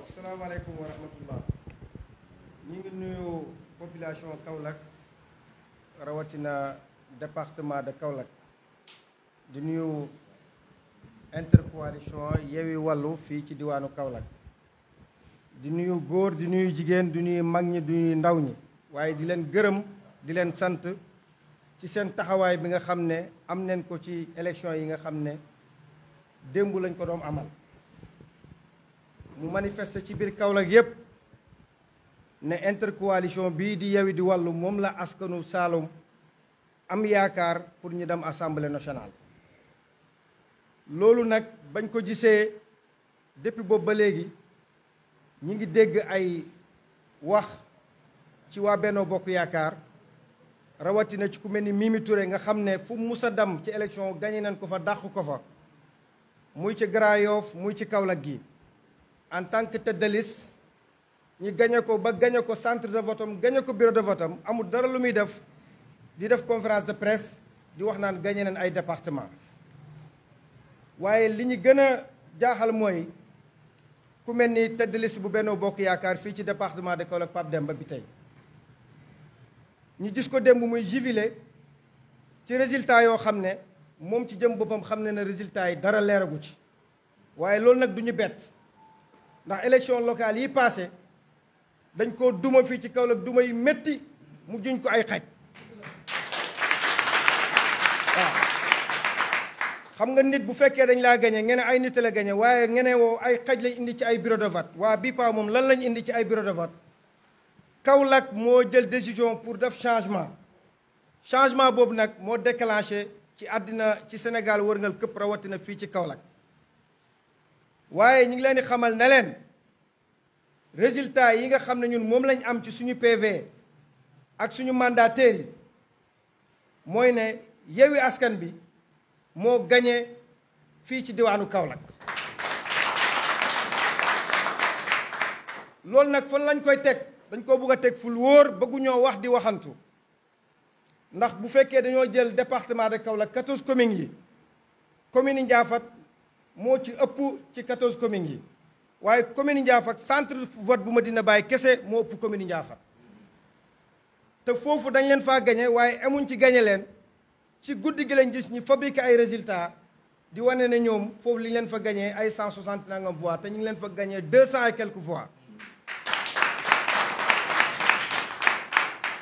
waaw salaamaaleykum wa rahmatullah ñu ngi nuyu population Kaolack rawatina département de Kaolack di nuyu intercoalition Yewwi Wallu fii ci diwaanu Kaolack di nuyu góor di nuyu jigéen di nuyu mag ñi di nuyu ndaw ñi waaye di leen gërëm di leen sant ci seen taxawaay bi nga xam ne am nañ ko ci élection yi nga xam ne démb lañ ko doon amal mu manifester ci biir Kaolack yépp ne intercoalition bii di Yewwi di Wallu moom la askanu Saloum am yaakaar pour ñu dem assemblée nationale. loolu nag bañ ko gisee depuis boobu ba léegi ñi ngi dégg ay wax ci waa Benno Bokk Yaakaar rawatina ci ku mel ni Mimi Touré nga xam ne fu musa dem ci élection gagné nañ ko fa dàq ko fa muy ci Grand Yoff muy ci Kaolack gi en tant que tête de liste ñi gagné ko ba gagné ko centre de vote am gagné ko bureau de vote am amul dara lu muy def di def conférence de presse di wax naan gagné nañ ay département waaye li ñu gën a jaaxal mooy ku mel ni tête de liste bu Benno Bokk Yaakaar fii ci département de Kaolack Pape Demba bi tey ñu gis ko démb muy jubilé ci résultat yoo xam ne moom ci jëm boppam xam ne ne résultat yi dara leeragu ci waaye loolu nag du ñu bett ndax élection locale yi passé dañ ko duma fii ci Kaolack duma yu métti mu juñ ko ay xaj waaw xam nga nit bu fekkee dañ laa gañe ngeen ay nit la gañe waaye ngeen woo ay xaj lañ indi ci ay bureau de vote waa bii pa moom lan lañ indi ci ay bureau de vote Kaolack moo jël décision pour def changement boobu nag moo déclenché ci àddina ci Sénégal wërngal këpp rawatina fii ci Kaolack waaye ñu ngi leen di xamal ne leen résultat yi nga xam ne ñun moom lañ am ci suñu PV ak suñu mandataires yi mooy ne Yewwi Askan bi moo gañe fii ci diwaanu Kaolack loolu nag fan lañ koy teg dañ ko bëgg a teg fu wóor bëgguñoo wax di waxantu ndax bu fekkee dañoo jël département de Kaolack 14 communes yi commune Ndiafate moo ci ëpp ci 14 communes yi waaye commune Ndiafate centre vote bu Medina Baye kese moo ëpp commune Ndiafate te foofu dañ leen faa gañe waaye amuñ ci gañe leen ci guddi gi lañ gis ñi fabriqué ay résultats di wane ne ñoom foofu li leen fa gañee ay 160 nangam voix te ñu ngi leen fa gañee 200 et quelques voix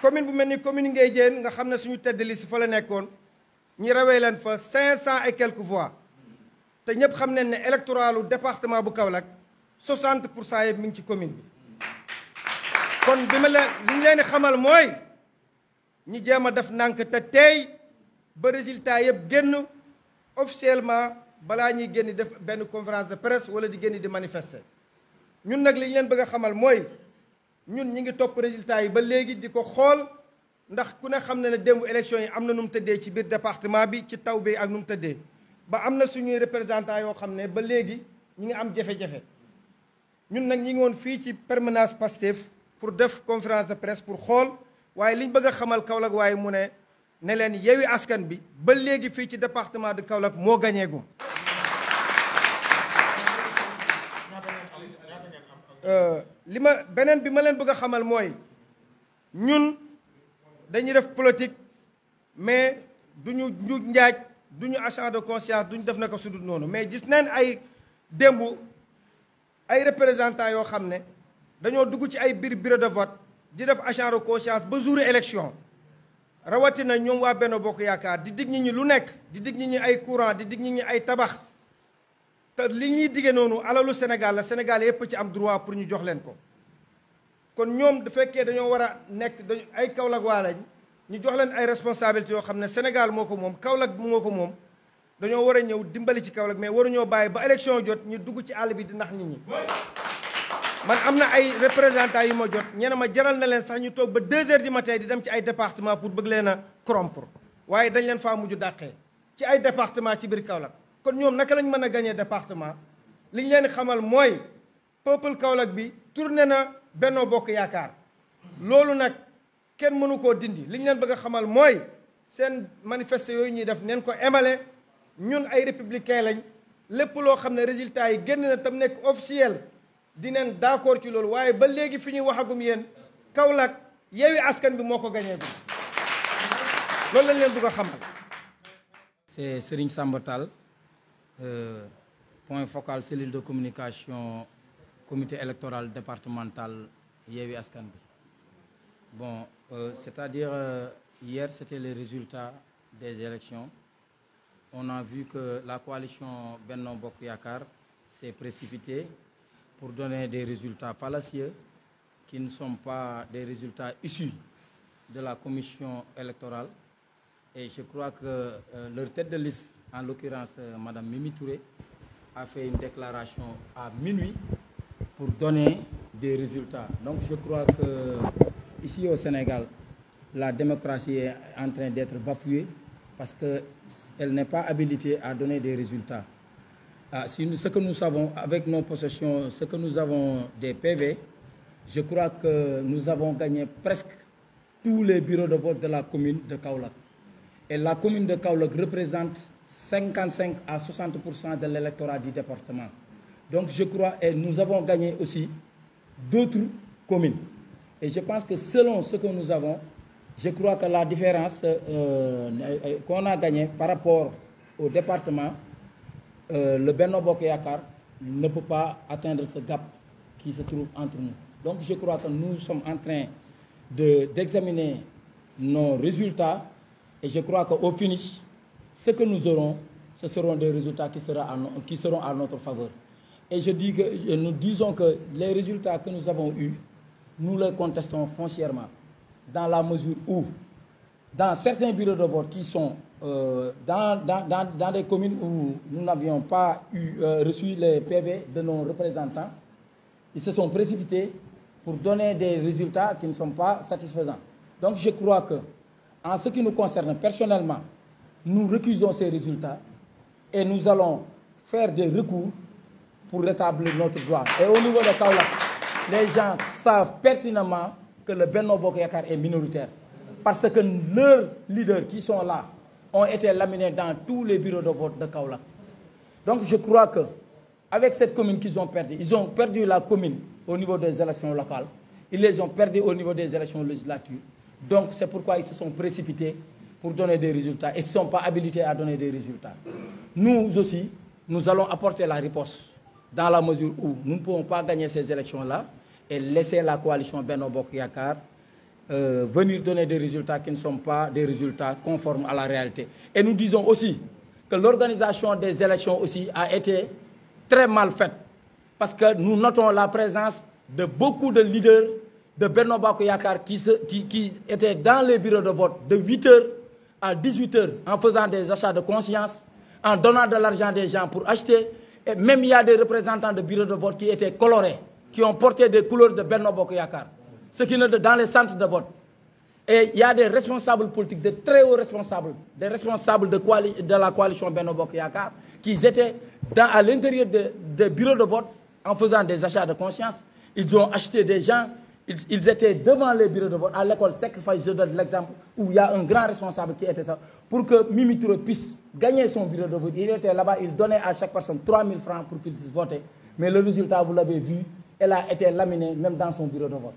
commune bu mel ni commune Nguédiène nga xam ne suñu tête de liste fa la nekkoon ñi rawee leen fa 500 et quelques voix te ñëpp xam nañ ne électoralu département bu Kaolack 60 pour cent yëpp mi ngi ci commune bi kon bi ma leen li ñu leen di xamal mooy ñi jéem a def nànk te tey ba résultat yëpp génn officiellement balaa ñuy génn def benn conférence de presse wala di génn di manifester ñun nag li ñu leen bëgg a xamal mooy ñun ñi ngi topp résultat yi ba léegi di ko xool ndax ku ne xam na ne démb élection yi am na nu mu tëddee ci biir département bi ci taw bi ak nu mu tëddee ba am na suñuy représentant yoo xam ne ba léegi ñi ngi am jafe-jafe ñun nag ñi ngi woon fii ci permanence Pastef pour def conférence de presse pour xool waaye liñ bëgg a xamal Kaolack waaye mu ne leen Yewwi Askan bi ba léegi fii ci département de Kaolack moo gañeegum beneen bi ma leen bëgg a xamal mooy ñun dañuy def politique mais duñu njuuj njaaj duñu achat de conscience duñu def naka sudut noonu mais gis nañ ay démb ay représentants yoo xam ne dañoo dugg ci ay biir bureau de vote di def achat de conscience ba jour élection rawatina ñoom waa Benno Bokk Yaakaar di dig nit ñi lu nekk di dig nit ñi ay courant di dig nit ñi ay tabax te li ñuy diggee noonu alalu Sénégal la Sénégal yépp ci am droit pour ñu jox leen ko kon ñoom du fekkee dañoo war a nekk ay Kaolack waa lañ ñu jox leen ay responsabilités yoo xam ne Sénégal moo ko moom Kaolack moo ko moom dañoo war a ñëw dimbali ci Kaolack mais waruñoo bàyyi ba élection jot ñu dugg ci àll bi di nax nit ñi man am na ay représentants yu ma jot ñene ma jaral na leen sax ñu toog ba 2 heures du matin di dem ci ay département pour bëgg leen a corrompre waaye dañ leen faa mujj dàqee ci ay département ci biir Kaolack kon ñoom naka lañ mën a gagné département li ñu leen xamal mooy peuple Kaolack bi tourné na Benno Bokk Yaakaar loolu nag kenn mënu koo dindi li ñu leen bëgg a xamal mooy seen manifeste yooyu ñuy def neen ko émale ñun ay républicain lañ lépp loo xam ne résultat yi génn na tam nekk officiel dinañ d'accord ci loolu waaye ba léegi fi ñuy waxagum yéen Kaolack Yewwi Askan Wi moo ko gañee bi loolu lañ leen bëgg a xamal. C'est Serigne Samba Tall, point focal cellule de communication comité électoral départemental Yewwi Askan Wi. Bon, c'est-à-dire hier c'était les résultats des élections. On a vu que la coalition Benno Bokk Yakaar s'est précipitée pour donner des résultats fallacieux qui ne sont pas des résultats issus de la commission électorale. Et je crois que leur tête de liste, en l'occurrence Madame Mimi Touré, a fait une déclaration à minuit pour donner des résultats. Donc je crois que ici au Sénégal, la démocratie est en train d'être bafouée parce qu'elle n'est pas habilitée à donner des résultats. Ce que nous savons avec nos possessions, ce que nous avons des PV, je crois que nous avons gagné presque tous les bureaux de vote de la commune de Kaolack. Et la commune de Kaolack représente 55 à 60% de l'électorat du département. Donc je crois, et nous avons gagné aussi d'autres communes. Et je pense que selon ce que nous avons, je crois que la différence qu'on a gagnée par rapport au département, le Benno Bokk Yakaar ne peut pas atteindre ce gap qui se trouve entre nous. Donc je crois que nous sommes en train d'examiner nos résultats et je crois qu'au finish, ce que nous aurons, ce seront des résultats qui seront à notre faveur. Et nous disons que les résultats que nous avons eus, nous les contestons foncièrement, dans la mesure où, dans certains bureaux de vote qui sont dans des communes où nous n'avions pas reçu les PV de nos représentants, ils se sont précipités pour donner des résultats qui ne sont pas satisfaisants. Donc je crois que, en ce qui nous concerne personnellement, nous récusons ces résultats et nous allons faire des recours pour rétablir notre droit. Et au niveau de Kaolack, les gens savent pertinemment que le Benno Bokk Yakaar est minoritaire. Parce que leurs leaders qui sont là ont été laminés dans tous les bureaux de vote de Kaolack. Donc je crois que avec cette commune qu'ils ont perdu la commune au niveau des élections locales, ils les ont perdus au niveau des élections législatives. Donc c'est pourquoi ils se sont précipités pour donner des résultats et ne sont pas habilités à donner des résultats. Nous aussi, nous allons apporter la riposte dans la mesure où nous ne pouvons pas gagner ces élections-là et laisser la coalition Benno Bokk Yakaar venir donner des résultats qui ne sont pas des résultats conformes à la réalité. Et nous disons aussi que l'organisation des élections aussi a été très mal faite parce que nous notons la présence de beaucoup de leaders de Benno Bokk Yakaar qui étaient dans les bureaux de vote de 8h à 18h en faisant des achats de conscience, en donnant de l'argent des gens pour acheter. Et même il y a des représentants de bureaux de vote qui étaient colorés, qui ont porté des couleurs de Benno Bokk Yakaar, ce qui n'est dans les centres de vote. Et il y a des responsables politiques, de très hauts responsables, des responsables de la coalition Benno Bokk Yakaar, qui étaient à l'intérieur des bureaux de vote en faisant des achats de conscience. Ils ont acheté des gens, ils étaient devant les bureaux de vote. À l'école Sacrifice, je donne l'exemple, où il y a un grand responsable qui était ça. Pour que Mimi Touré puisse gagner son bureau de vote, il était là-bas, il donnait à chaque personne 3 000 francs pour qu'il puisse voter. Mais le résultat, vous l'avez vu, elle a été laminée même dans son bureau de vote.